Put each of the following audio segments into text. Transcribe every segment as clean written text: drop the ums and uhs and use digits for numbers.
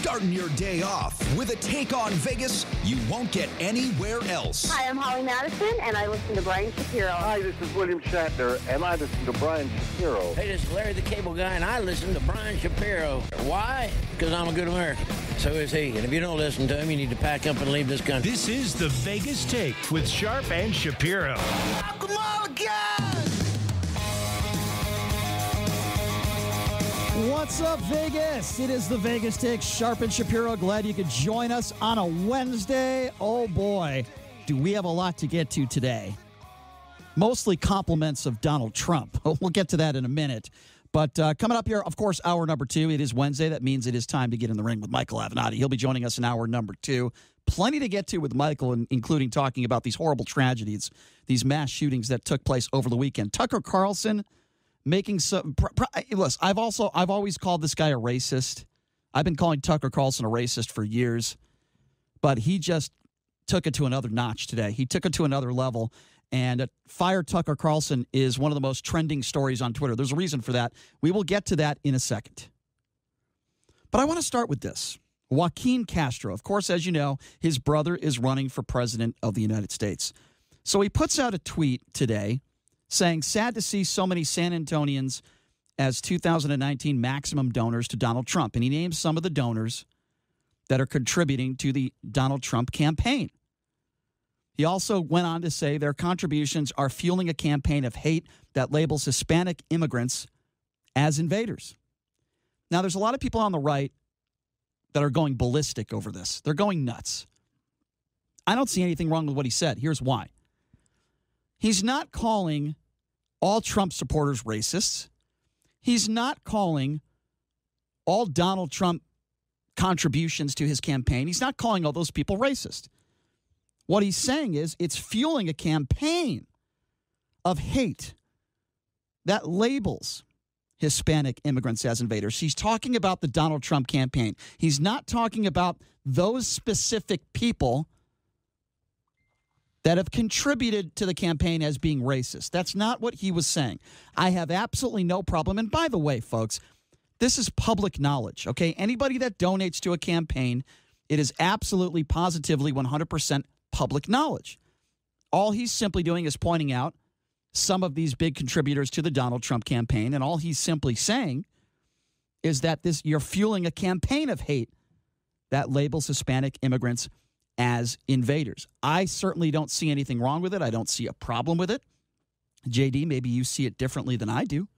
Starting your day off with a take on Vegas you won't get anywhere else. Hi, I'm Holly Madison, and I listen to Brian Shapiro. Hi, this is William Shatner, and I listen to Brian Shapiro. Hey, this is Larry the Cable Guy, and I listen to Brian Shapiro. Why? Because I'm a good American. So is he. And if you don't listen to him, you need to pack up and leave this country. This is the Vegas Take with Sharp and Shapiro. Come on, guys! What's up, Vegas? It is the Vegas Take. Sharp and Shapiro. Glad you could join us on a Wednesday. Oh, boy, do we have a lot to get to today. Mostly compliments of Donald Trump. We'll get to that in a minute. But coming up here, of course, hour number 2. It is Wednesday. That means it is time to get in the ring with Michael Avenatti. He'll be joining us in hour number 2. Plenty to get to with Michael, including talking about these horrible tragedies, these mass shootings that took place over the weekend. Tucker Carlson making some. Listen, I've always called this guy a racist. I've been calling Tucker Carlson a racist for years, but he just took it to another notch today. He took it to another level. And Fire Tucker Carlson is one of the most trending stories on Twitter. There's a reason for that. We will get to that in a second. But I want to start with this. Joaquin Castro, of course, as you know, his brother is running for president of the United States. So he puts out a tweet today saying, sad to see so many San Antonians as 2019 maximum donors to Donald Trump. And he names some of the donors that are contributing to the Donald Trump campaign. He also went on to say their contributions are fueling a campaign of hate that labels Hispanic immigrants as invaders. Now, there's a lot of people on the right that are going ballistic over this. They're going nuts. I don't see anything wrong with what he said. Here's why. He's not calling all Trump supporters racists. He's not calling all Donald Trump contributions to his campaign. He's not calling all those people racist. What he's saying is it's fueling a campaign of hate that labels Hispanic immigrants as invaders. He's talking about the Donald Trump campaign. He's not talking about those specific people that have contributed to the campaign as being racist. That's not what he was saying. I have absolutely no problem. And by the way, folks, this is public knowledge, okay? Anybody that donates to a campaign, it is absolutely, positively, 100% public knowledge. All he's simply doing is pointing out some of these big contributors to the Donald Trump campaign, and all he's simply saying is that you're fueling a campaign of hate that labels Hispanic immigrants as invaders. I certainly don't see anything wrong with it. I don't see a problem with it. JD, maybe you see it differently than I do,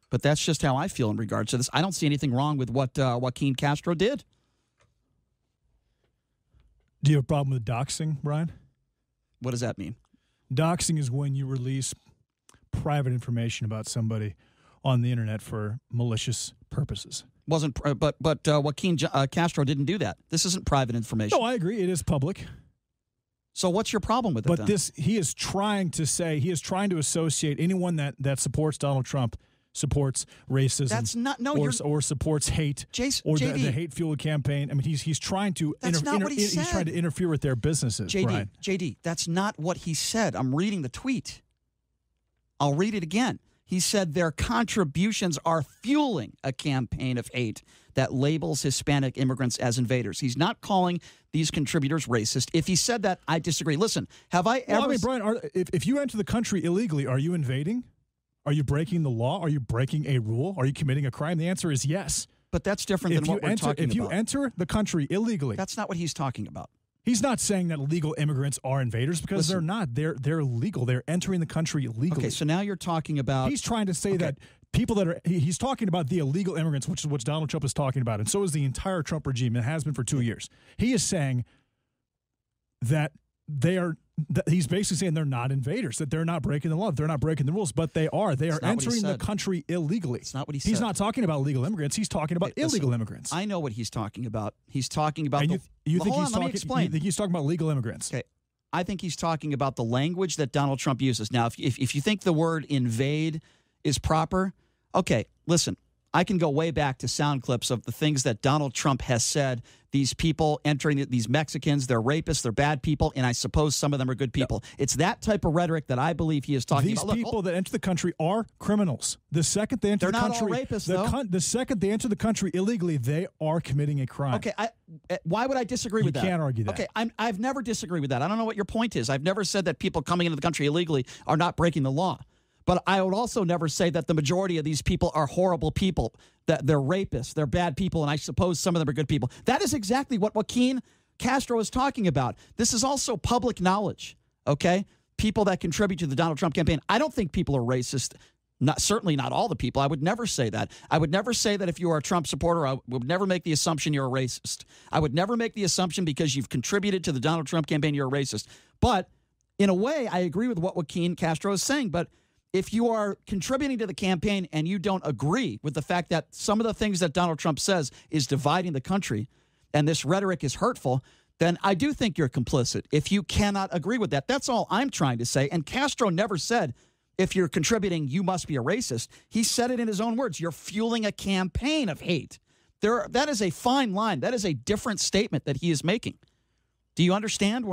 but that's just how I feel in regards to this. I don't see anything wrong with what Joaquin Castro did. Do you have a problem with doxing, Brian? What does that mean? Doxing is when you release private information about somebody on the internet for malicious purposes. But Joaquin Castro didn't do that. This isn't private information. No, I agree. It is public. So what's your problem with it? But he is trying to associate anyone that supports Donald Trump supports racism. That's not or supports hate or the hate-fueled campaign. I mean, he's trying to That's not what he said. He's trying to interfere with their businesses. JD, that's not what he said. I'm reading the tweet. I'll read it again. He said their contributions are fueling a campaign of hate that labels Hispanic immigrants as invaders. He's not calling these contributors racist. If he said that, I disagree. Listen, have I ever... Well, I mean, Brian, if you enter the country illegally, are you invading? Are you breaking the law? Are you breaking a rule? Are you committing a crime? The answer is yes. But that's different than what we're talking about. If you enter the country illegally... That's not what he's talking about. He's not saying that illegal immigrants are invaders because they're not. They're legal. They're entering the country legally. Okay, so now you're talking about... He's trying to say that people that are... He's talking about the illegal immigrants, which is what Donald Trump is talking about, and so is the entire Trump regime. It has been for 2 years. He is saying that they are... He's basically saying they're not invaders, that they're not breaking the law, they're not breaking the rules, but they are. They are entering the country illegally. That's not what he said. He's not talking about legal immigrants. He's talking about illegal immigrants. I know what he's talking about. He's talking about... And you think he's talking about legal immigrants? Okay. I think he's talking about the language that Donald Trump uses. Now, if you think the word invade is proper, okay, listen, I can go way back to sound clips of the things that Donald Trump has said. These people entering, these Mexicans, they're rapists, they're bad people, and I suppose some of them are good people. No. It's that type of rhetoric that I believe he is talking about. These people that enter the country are criminals. The second they enter the country, they're not all rapists, though. The second they enter the country illegally, they are committing a crime. Okay, why would I disagree with that? You can't argue that. Okay, I've never disagreed with that. I don't know what your point is. I've never said that people coming into the country illegally are not breaking the law. But I would also never say that the majority of these people are horrible people, that they're rapists, they're bad people, and I suppose some of them are good people. That is exactly what Joaquin Castro is talking about. This is also public knowledge, okay? People that contribute to the Donald Trump campaign. I don't think people are racist. Certainly not all the people. I would never say that. I would never say that if you are a Trump supporter, I would never make the assumption you're a racist. I would never make the assumption because you've contributed to the Donald Trump campaign, you're a racist. But in a way, I agree with what Joaquin Castro is saying, but if you are contributing to the campaign and you don't agree with the fact that some of the things that Donald Trump says is dividing the country and this rhetoric is hurtful, then I do think you're complicit if you cannot agree with that. That's all I'm trying to say. And Castro never said, if you're contributing, you must be a racist. He said it in his own words. You're fueling a campaign of hate. That is a fine line. That is a different statement that he is making. Do you understand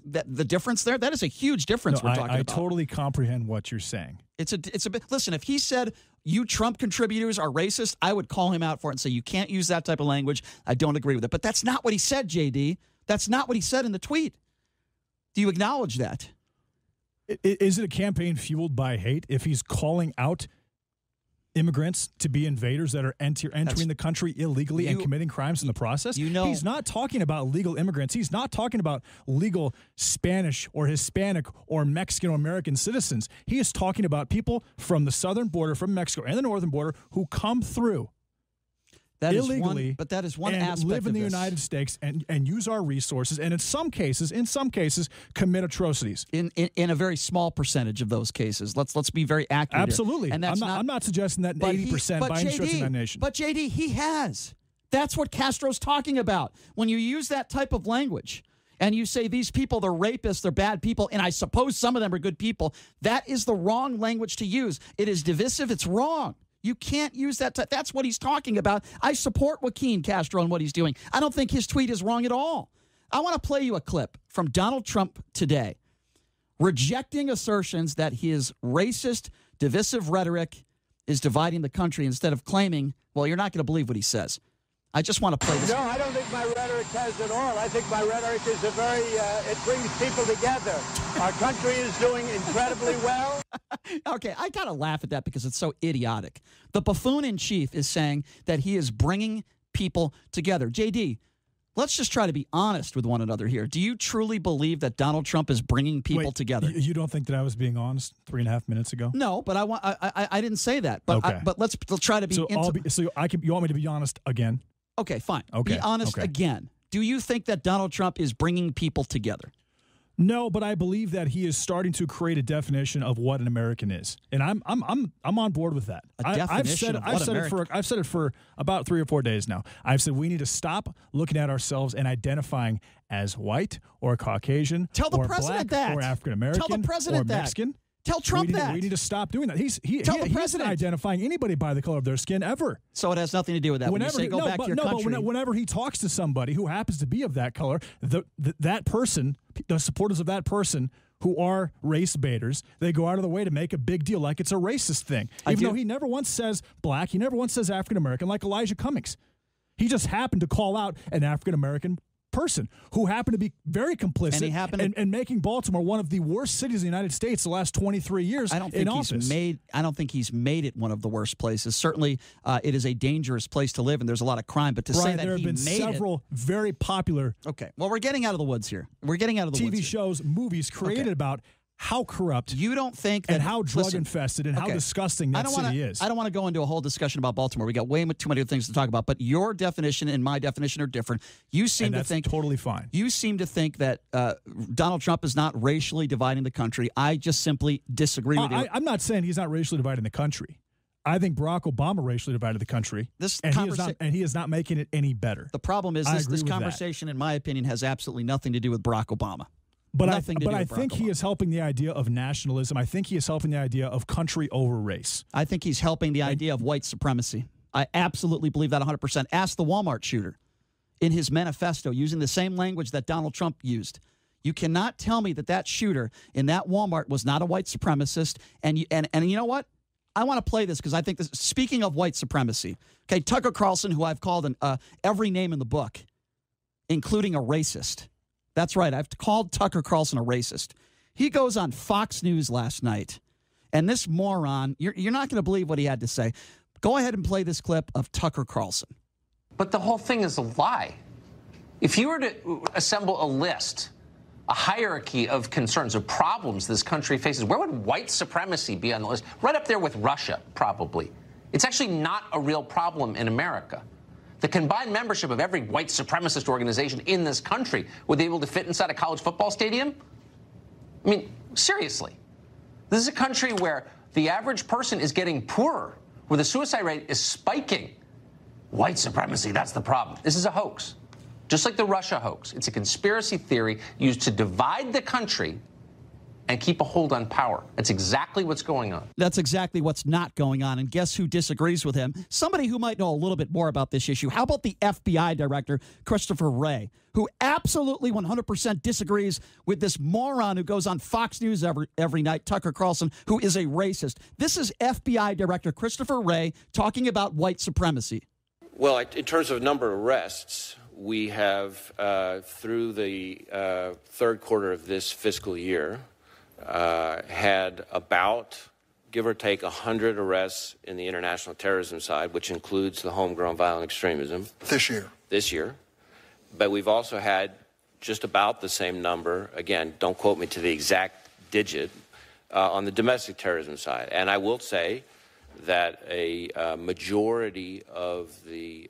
the difference there? That is a huge difference we're talking about. I totally comprehend what you're saying. It's a bit. Listen, if he said you Trump contributors are racist, I would call him out for it and say you can't use that type of language. I don't agree with it. But that's not what he said, JD. That's not what he said in the tweet. Do you acknowledge that? Is it a campaign fueled by hate if he's calling out immigrants to be invaders that are entering the country illegally and committing crimes in the process? He's not talking about legal immigrants. He's not talking about legal Spanish or Hispanic or Mexican or American citizens. He is talking about people from the southern border, from Mexico and the northern border, who come through illegally, but that is one and aspect live in the of this. United States and use our resources, and in some cases, commit atrocities. In a very small percentage of those cases. Let's be very accurate. Absolutely, here. And I'm not suggesting that 80% by any stretch of the imagination. But JD, he has. That's what Castro's talking about. When you use that type of language and you say these people, they're rapists, they're bad people, and I suppose some of them are good people, that is the wrong language to use. It is divisive. It's wrong. You can't use that. That's what he's talking about. I support Joaquin Castro and what he's doing. I don't think his tweet is wrong at all. I want to play you a clip from Donald Trump today, rejecting assertions that his racist, divisive rhetoric is dividing the country instead of claiming, well, you're not going to believe what he says. I just want to play this. No, I don't think my rhetoric has at all. I think my rhetoric is it brings people together. Our country is doing incredibly well. Okay, I kind of laugh at that because it's so idiotic. The buffoon in chief is saying that he is bringing people together. JD, let's just try to be honest with one another here. Do you truly believe that Donald Trump is bringing people together? You don't think that I was being honest 3.5 minutes ago? No, but I didn't say that. But okay. But let's try to be. You want me to be honest again? Okay, fine. Okay. Be honest again. Do you think that Donald Trump is bringing people together? No, but I believe that he is starting to create a definition of what an American is, and I'm on board with that. I've said it for about 3 or 4 days now. I've said we need to stop looking at ourselves and identifying as white or Caucasian, Tell the or president black that. or African American, Tell the president or Mexican. That. Tell Trump that. We need to stop doing that. He president. isn't identifying anybody by the color of their skin ever. So it has nothing to do with that. When you say go back to your country. But whenever he talks to somebody who happens to be of that color, that person, the supporters of that person who are race baiters, they go out of the way to make a big deal like it's a racist thing. Even though he never once says black, he never once says African American, like Elijah Cummings. He just happened to call out an African American person who happened to be very complicit and making Baltimore one of the worst cities in the United States the last 23 years I don't think he's made it one of the worst places. Certainly, it is a dangerous place to live, and there's a lot of crime. But to say that there have been several very popular. Okay, well, we're getting out of the woods here. We're getting out of the TV shows, movies created about how corrupt you don't think that, and how drug infested and how disgusting that city is. I don't want to go into a whole discussion about Baltimore. We got way too many things to talk about. But your definition and my definition are different. You seem to think totally fine. You seem to think that Donald Trump is not racially dividing the country. I just simply disagree with you. I'm not saying he's not racially dividing the country. I think Barack Obama racially divided the country, and he is not making it any better. The problem is this conversation, in my opinion, has absolutely nothing to do with Barack Obama. But I think he is helping the idea of nationalism. I think he is helping the idea of country over race. I think he's helping the idea of white supremacy. I absolutely believe that 100%. Ask the Walmart shooter in his manifesto using the same language that Donald Trump used. You cannot tell me that that shooter in that Walmart was not a white supremacist. And you know what? I want to play this because I think this, speaking of white supremacy, okay, Tucker Carlson, who I've called every name in the book, including a racist. That's right. I've called Tucker Carlson a racist. He goes on Fox News last night, and this moron, you're not going to believe what he had to say. Go ahead and play this clip of Tucker Carlson. But the whole thing is a lie. If you were to assemble a list, a hierarchy of concerns, of problems this country faces, where would white supremacy be on the list? Right up there with Russia, probably. It's actually not a real problem in America. The combined membership of every white supremacist organization in this country would be able to fit inside a college football stadium? I mean, seriously. This is a country where the average person is getting poorer, where the suicide rate is spiking. White supremacy, that's the problem. This is a hoax. Just like the Russia hoax. It's a conspiracy theory used to divide the country and keep a hold on power. That's exactly what's going on. That's exactly what's not going on. And guess who disagrees with him? Somebody who might know a little bit more about this issue. How about the FBI director, Christopher Wray, who absolutely 100% disagrees with this moron who goes on Fox News every night, Tucker Carlson, who is a racist. This is FBI director Christopher Wray talking about white supremacy. Well, in terms of number of arrests, we have, through the third quarter of this fiscal year, had about, give or take, 100 arrests in the international terrorism side, which includes the homegrown violent extremism. This year. But we've also had just about the same number, again, don't quote me to the exact digit, on the domestic terrorism side. And I will say that a majority of the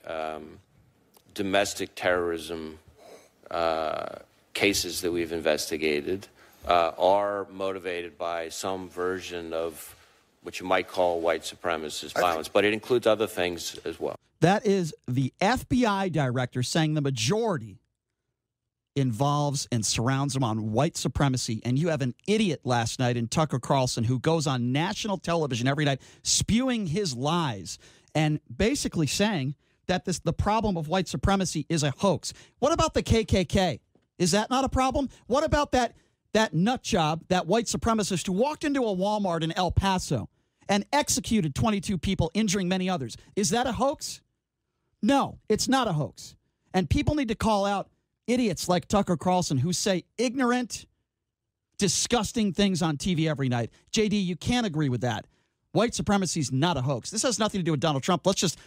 domestic terrorism cases that we've investigated are motivated by some version of what you might call white supremacist violence, but it includes other things as well. That is the FBI director saying the majority involves and surrounds them on white supremacy. And you have an idiot last night in Tucker Carlson who goes on national television every night spewing his lies and basically saying that the problem of white supremacy is a hoax. What about the KKK? Is that not a problem? What about that nut job, that white supremacist who walked into a Walmart in El Paso and executed 22 people, injuring many others? Is that a hoax? No, it's not a hoax. And people need to call out idiots like Tucker Carlson who say ignorant, disgusting things on TV every night. JD, you can't agree with that. White supremacy is not a hoax. This has nothing to do with Donald Trump. Let's just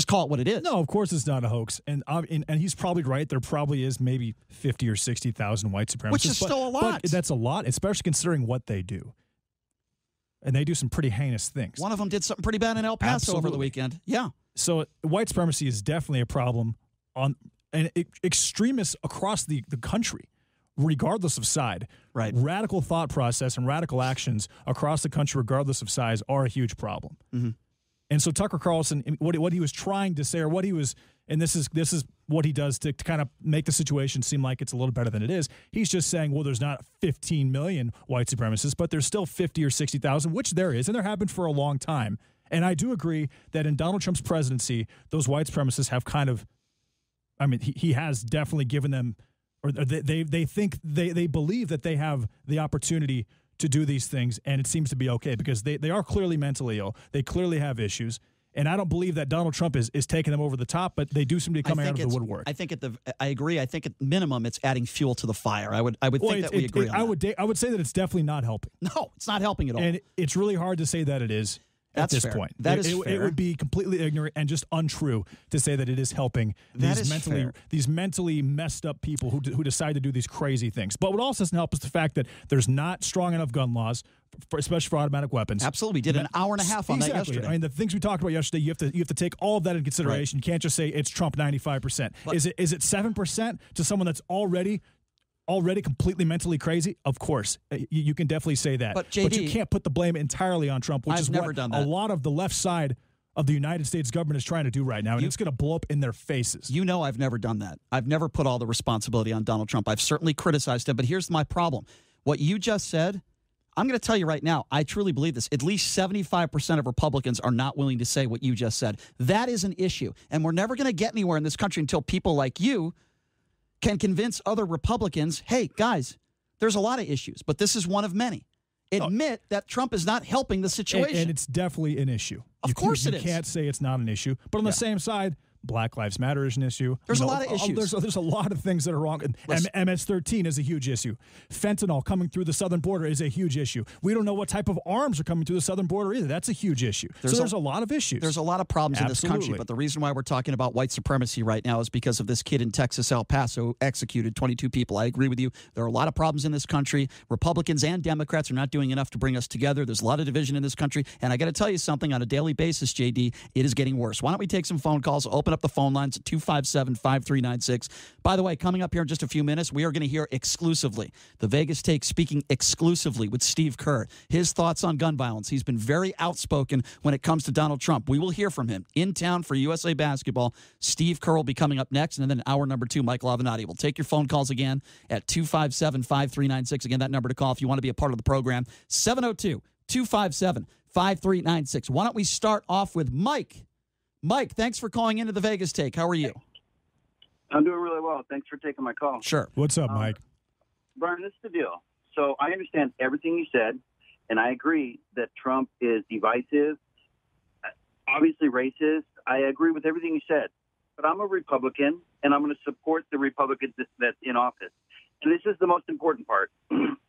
call it what it is. No, of course it's not a hoax. And he's probably right. There probably is maybe 50 or 60,000 white supremacists. Which is still a lot. But that's a lot, especially considering what they do. And they do some pretty heinous things. One of them did something pretty bad in El Paso over the weekend. Yeah. So white supremacy is definitely a problem and extremists across the country, regardless of side. Right. Radical thought process and radical actions across the country, regardless of size, are a huge problem. Mm-hmm. And so Tucker Carlson, what he was trying to say, or what he was, and this is what he does to kind of make the situation seem like it's a little better than it is. He's just saying, well, there's not 15 million white supremacists, but there's still 50 or 60,000, which there is, and there have been for a long time. And I do agree that in Donald Trump's presidency, those white supremacists have kind of, I mean, he has definitely given them, or they think they believe that they have the opportunity to do these things, and it seems to be okay because they are clearly mentally ill. They clearly have issues, and I don't believe that Donald Trump is taking them over the top, but they do seem to be coming out of the woodwork. I agree. I think at minimum it's adding fuel to the fire. I would think that we agree on that. I would say that it's definitely not helping. No, it's not helping at all. And it's really hard to say that it is. At this point, that is fair. It would be completely ignorant and just untrue to say that it is helping these mentally messed up people who decide to do these crazy things. But what also doesn't help is the fact that there's not strong enough gun laws, especially for automatic weapons. Absolutely, we did an hour and a half on that yesterday. I mean, the things we talked about yesterday, you have to take all of that into consideration. Right. You can't just say it's Trump 95%. Is it 7% to someone that's already completely mentally crazy? Of course. You can definitely say that. But, JD, you can't put the blame entirely on Trump, which is what a lot of the left side of the United States government is trying to do right now, and it's going to blow up in their faces. You know I've never done that. I've never put all the responsibility on Donald Trump. I've certainly criticized him, but here's my problem. What you just said, I'm going to tell you right now, I truly believe this. At least 75% of Republicans are not willing to say what you just said. That is an issue. And we're never going to get anywhere in this country until people like you can convince other Republicans, hey, guys, there's a lot of issues, but this is one of many. Admit that Trump is not helping the situation. And it's definitely an issue. Of course it is. You can't say it's not an issue. But on the same side, Black Lives Matter is an issue. There's a lot of issues. There's a lot of things that are wrong. MS-13 is a huge issue. Fentanyl coming through the southern border is a huge issue. We don't know what type of arms are coming through the southern border either. That's a huge issue. There's a lot of issues. There's a lot of problems in this country, but the reason why we're talking about white supremacy right now is because of this kid in Texas, El Paso, executed 22 people. I agree with you. There are a lot of problems in this country. Republicans and Democrats are not doing enough to bring us together. There's a lot of division in this country, and I got to tell you something on a daily basis, JD, it is getting worse. Why don't we take some phone calls, open up the phone lines at 257-5396. By the way, coming up here in just a few minutes, we are going to hear exclusively the Vegas Take speaking exclusively with Steve Kerr. His thoughts on gun violence. He's been very outspoken when it comes to Donald Trump. We will hear from him in town for USA Basketball. Steve Kerr will be coming up next, and then hour number 2, Michael Avenatti. We'll take your phone calls again at 257-5396. Again, that number to call if you want to be a part of the program, 702-257-5396. Why don't we start off with Mike? Mike, thanks for calling into the Vegas Take. How are you? I'm doing really well. Thanks for taking my call. Sure. What's up, Mike? Brian, this is the deal. So I understand everything you said, and I agree that Trump is divisive, obviously racist. I agree with everything you said. But I'm a Republican, and I'm going to support the Republican that's in office. And this is the most important part.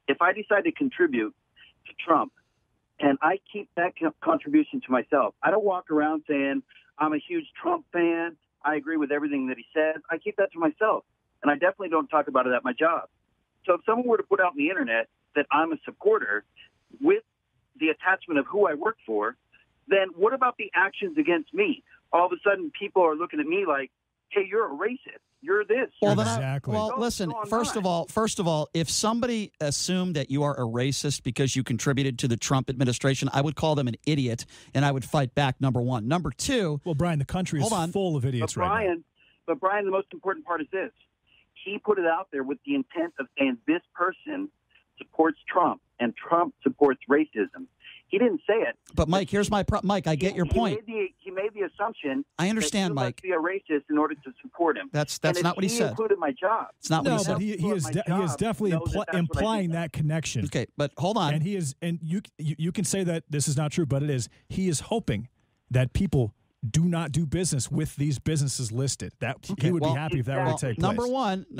If I decide to contribute to Trump, and I keep that contribution to myself, I don't walk around saying, I'm a huge Trump fan, I agree with everything that he says. I keep that to myself, and I definitely don't talk about it at my job. So if someone were to put out on the internet that I'm a supporter with the attachment of who I work for, then what about the actions against me? All of a sudden, people are looking at me like, hey, you're a racist. You're this. Well, exactly. Listen, first of all, if somebody assumed that you are a racist because you contributed to the Trump administration, I would call them an idiot, and I would fight back, number one. Number two. Well, Brian, the country is full of idiots right now. But, Brian, the most important part is this. He put it out there with the intent of saying this person supports Trump, and Trump supports racism. He didn't say it. But, Mike, here's my Mike, I get your point. He made the assumption. I understand, that Mike. He must be a racist in order to support him. That's not what he said. He included my job. It's not what he said. No, but he is definitely implying that connection. Okay, but hold on. And you can say that this is not true, but it is. He is hoping that people do not do business with these businesses listed. He would be happy if that were to take place. Number one. And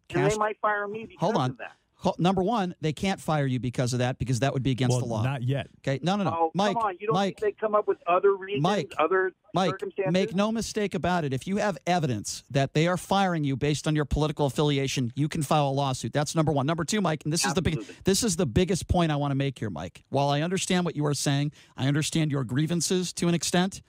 they might fire me because of that. Number one, they can't fire you because of that, because that would be against the law. Not yet. Okay, no. Oh, Mike, come on. You don't think they come up with other reasons, other circumstances? Make no mistake about it. If you have evidence that they are firing you based on your political affiliation, you can file a lawsuit. That's number one. Number two, Mike, and this is the biggest point I want to make here, Mike. While I understand what you are saying, I understand your grievances to an extent.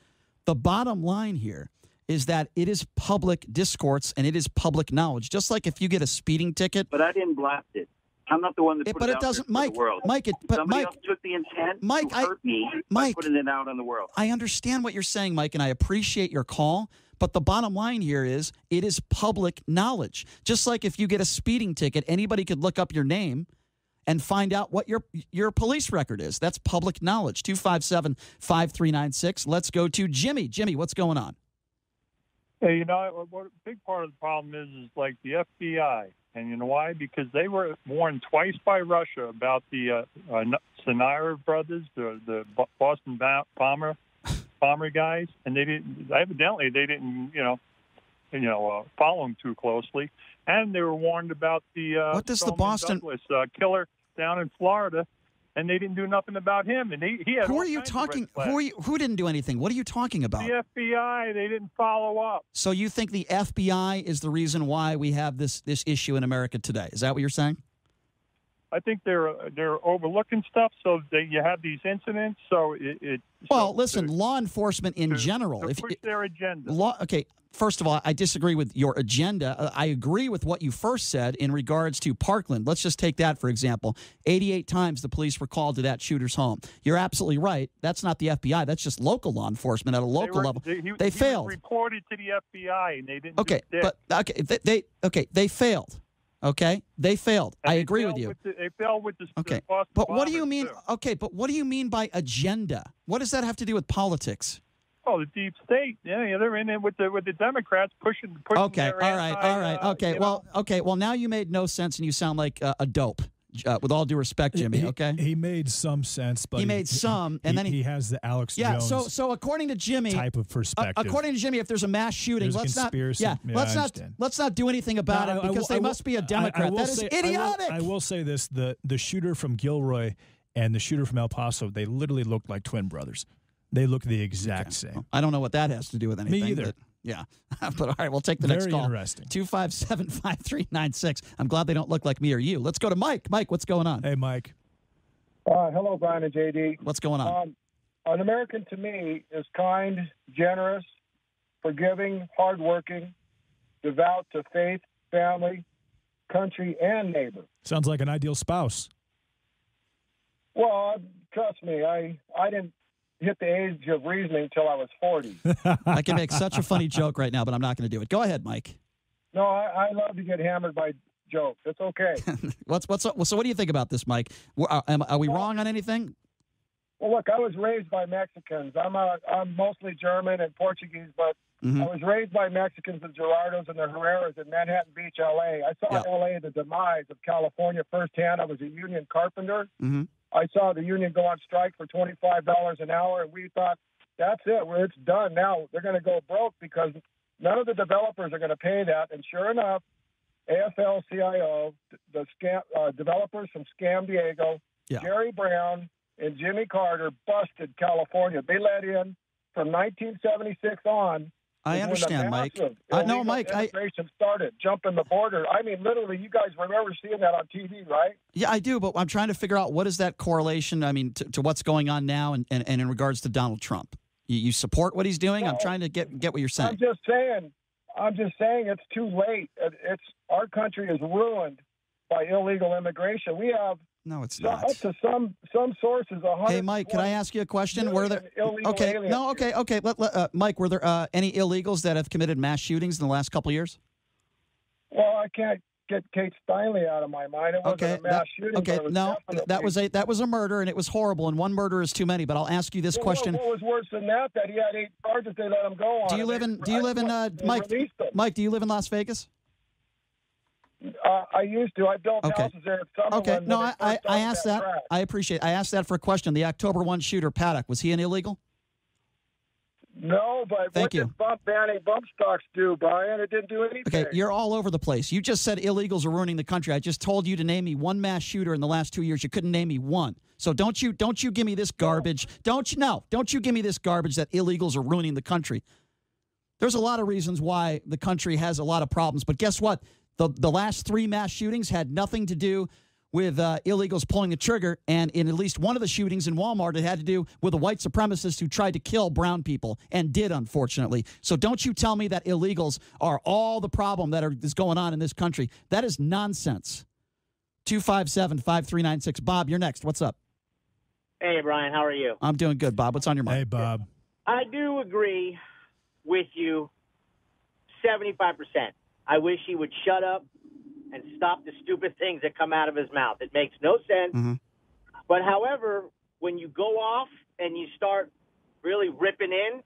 The bottom line here is that it is public discourse and it is public knowledge. Just like if you get a speeding ticket. But I didn't blast it. I'm not the one that put it out there for the world. Somebody else took the intent to hurt me by putting it out on the world. I understand what you're saying, Mike, and I appreciate your call. But the bottom line here is it is public knowledge. Just like if you get a speeding ticket, anybody could look up your name and find out what your police record is. That's public knowledge. 257-5396. Let's go to Jimmy. Jimmy, what's going on? Hey, what a big part of the problem is like the FBI. And you know why? Because they were warned twice by Russia about the Tsarnaev brothers, the Boston bomber guys, and they didn't follow them too closely. And they were warned about the what does the Boston Douglas killer down in Florida, and they didn't do nothing about him. And he had who are you talking? Who didn't do anything? What are you talking about? The FBI. They didn't follow up. So you think the FBI is the reason why we have this issue in America today? Is that what you're saying? I think they're overlooking stuff, so you have these incidents. So listen, law enforcement in general, to push their agenda. First of all, I disagree with your agenda. I agree with what you first said in regards to Parkland. Let's just take that for example. 88 times the police were called to that shooter's home. You're absolutely right. That's not the FBI. That's just local law enforcement at a local level. They failed. He was reported to the FBI, and they didn't. They failed. Okay, they failed. And I agree with you. They failed with the Okay, Boston but what do you bombers, mean? too. Okay, but what do you mean by agenda? What does that have to do with politics? Oh, the deep state. Yeah, they're in it with the Democrats pushing. Okay, their all right. Okay, well, now you made no sense, and you sound like a dope. With all due respect, Jimmy. Okay, he made some sense, but he made some, and then he has the Alex yeah. Jones. So according to Jimmy, type of perspective. According to Jimmy, if there's a mass shooting, There's a conspiracy. let's not do anything about it because they must be a Democrat. That is idiotic. I will say this: the shooter from Gilroy and the shooter from El Paso, they literally looked like twin brothers. They look the exact same. Well, I don't know what that has to do with anything. Me either. But, yeah. But all right, we'll take the next call. Very interesting. 257-5396. I'm glad they don't look like me or you. Let's go to Mike. Mike, what's going on? Hey, Mike. Hello, Brian and JD. What's going on? An American to me is kind, generous, forgiving, hardworking, devout to faith, family, country, and neighbor. Sounds like an ideal spouse. Well, trust me, I didn't hit the age of reasoning until I was 40. I can make such a funny joke right now, but I'm not going to do it. Go ahead, Mike. No, I love to get hammered by jokes. It's okay. So what do you think about this, Mike? Are we wrong on anything? Well, look, I was raised by Mexicans. I'm mostly German and Portuguese, but I was raised by Mexicans, the Gerardos and the Herreras in Manhattan Beach, L.A. I saw L.A. the demise of California firsthand. I was a union carpenter. I saw the union go on strike for $25 an hour, and we thought, that's it. It's done now. They're going to go broke because none of the developers are going to pay that. And sure enough, AFL-CIO, the developers from Scam Diego, Jerry Brown, and Jimmy Carter busted California. They let in from 1976 on. I understand, Mike. No, Mike. Immigration started jumping the border. I mean, literally, you guys remember seeing that on TV, right? Yeah, I do, but I'm trying to figure out what is that correlation, I mean, to what's going on now and in regards to Donald Trump. You support what he's doing? I'm trying to get what you're saying. I'm just saying it's too late. Our country is ruined by illegal immigration. We have no, it's not. Up to some sources. Hey, Mike, can I ask you a question? Were there okay. Mike, were there any illegals that have committed mass shootings in the last couple of years? Well, I can't get Kate Steinle out of my mind. It wasn't a mass shooting. Okay, no, that was a murder, and it was horrible. And one murder is too many. But I'll ask you this question: what was worse than that? That he had 8 charges. They let him go on. Do you live in Mike? Do you live in Las Vegas? I used to. I built houses there at Summerlin. Okay, no, I asked that. I appreciate. I asked that for a question. The October 1 shooter, Paddock, was he an illegal? No, but what did banning bump stocks do, Brian? It didn't do anything. Okay, you're all over the place. You just said illegals are ruining the country. I just told you to name me one mass shooter in the last 2 years. You couldn't name me one. So don't you give me this garbage. Don't you give me this garbage that illegals are ruining the country. There's a lot of reasons why the country has a lot of problems, but guess what? The last 3 mass shootings had nothing to do with illegals pulling the trigger, and in at least one of the shootings in Walmart, it had to do with a white supremacist who tried to kill brown people, and did, unfortunately. So don't you tell me that illegals are all the problem that is going on in this country. That is nonsense. 257-5396. Bob, you're next. What's up? Hey, Brian, how are you? I'm doing good, Bob. What's on your mind? Hey, Bob. I do agree with you 75%. I wish he would shut up and stop the stupid things that come out of his mouth. It makes no sense. But, however, when you go off and you start really ripping in,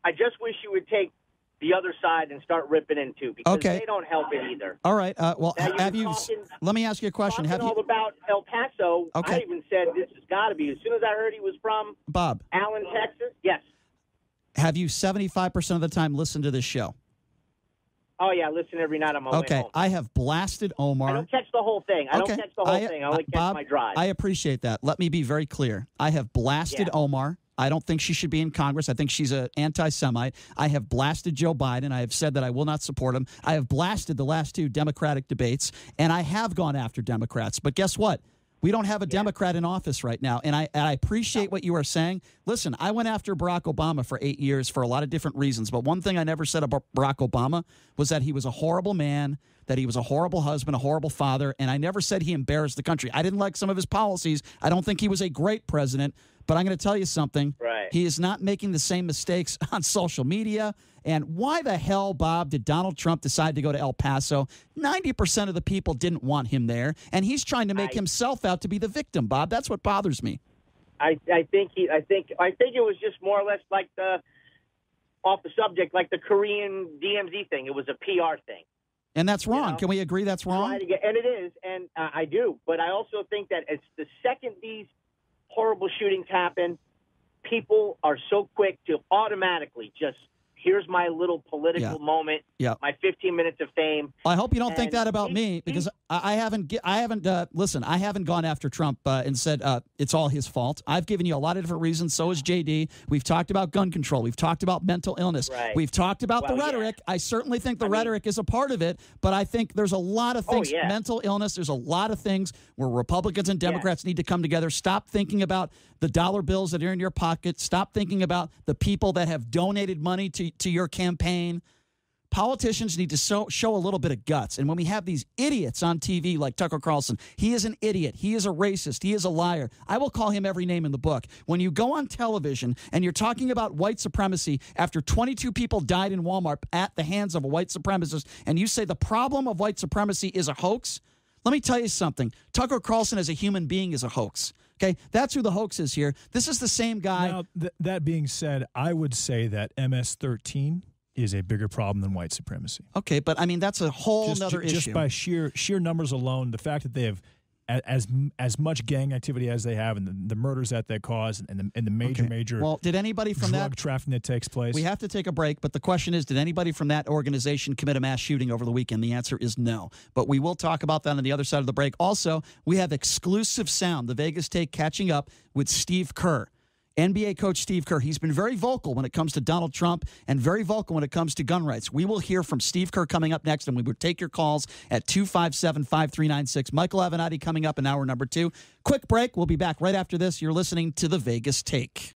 I just wish you would take the other side and start ripping in, too, because they don't help it either. All right. Well, let me ask you a question. Talking all about El Paso, I even said this has got to be. As soon as I heard he was from Allen, Texas, yes. Have you 75% of the time listened to this show? Oh, yeah, I listen every night on my way home. I have blasted Omar. I don't catch the whole thing. I only catch Bob, my drive. I appreciate that. Let me be very clear. I have blasted Omar. I don't think she should be in Congress. I think she's an anti-Semite. I have blasted Joe Biden. I have said that I will not support him. I have blasted the last 2 Democratic debates, and I have gone after Democrats. But guess what? We don't have a Democrat in office right now, and I appreciate what you are saying. Listen, I went after Barack Obama for 8 years for a lot of different reasons, but one thing I never said about Barack Obama was that he was a horrible man, that he was a horrible husband, a horrible father, and I never said he embarrassed the country. I didn't like some of his policies. I don't think he was a great president, But I'm going to tell you something. Right. He is not making the same mistakes on social media. And why the hell, Bob, did Donald Trump decide to go to El Paso? 90% of the people didn't want him there, and he's trying to make himself out to be the victim, Bob. That's what bothers me. I think it was just more or less like off the subject, like the Korean DMZ thing. It was a PR thing. And that's wrong. Can we agree that's wrong? And it is, and I do. But I also think that it's the second these horrible shootings happen, people are so quick to automatically just, here's my little political moment, my 15 minutes of fame. I hope you don't think that about me, because I haven't gone after Trump and said it's all his fault. I've given you a lot of different reasons. So has JD. We've talked about gun control. We've talked about mental illness. Right. We've talked about the rhetoric. Yeah. I certainly think the rhetoric is a part of it, but I think there's a lot of things, mental illness, there's a lot of things where Republicans and Democrats need to come together. Stop thinking about the dollar bills that are in your pocket. Stop thinking about the people that have donated money to your campaign. Politicians need to show a little bit of guts. And when we have these idiots on TV like Tucker Carlson, he is an idiot. He is a racist. He is a liar. I will call him every name in the book. When you go on television and you're talking about white supremacy after 22 people died in Walmart at the hands of a white supremacist, and you say the problem of white supremacy is a hoax, let me tell you something. Tucker Carlson as a human being is a hoax. Okay, that's who the hoax is here. This is the same guy. Now, that being said, I would say that MS-13 is a bigger problem than white supremacy. Okay, but I mean that's a whole other issue. Just by sheer numbers alone, the fact that they have as much gang activity as they have, and the murders that they cause, and the major well, did anybody from drug trafficking that takes place? We have to take a break, but the question is, did anybody from that organization commit a mass shooting over the weekend? The answer is no. But we will talk about that on the other side of the break. Also, we have exclusive sound, the Vegas Take, catching up with Steve Kerr. NBA coach Steve Kerr. He's been very vocal when it comes to Donald Trump and very vocal when it comes to gun rights. We will hear from Steve Kerr coming up next, and we will take your calls at 257-5396. Michael Avenatti coming up in hour number 2. Quick break. We'll be back right after this. You're listening to the Vegas Take.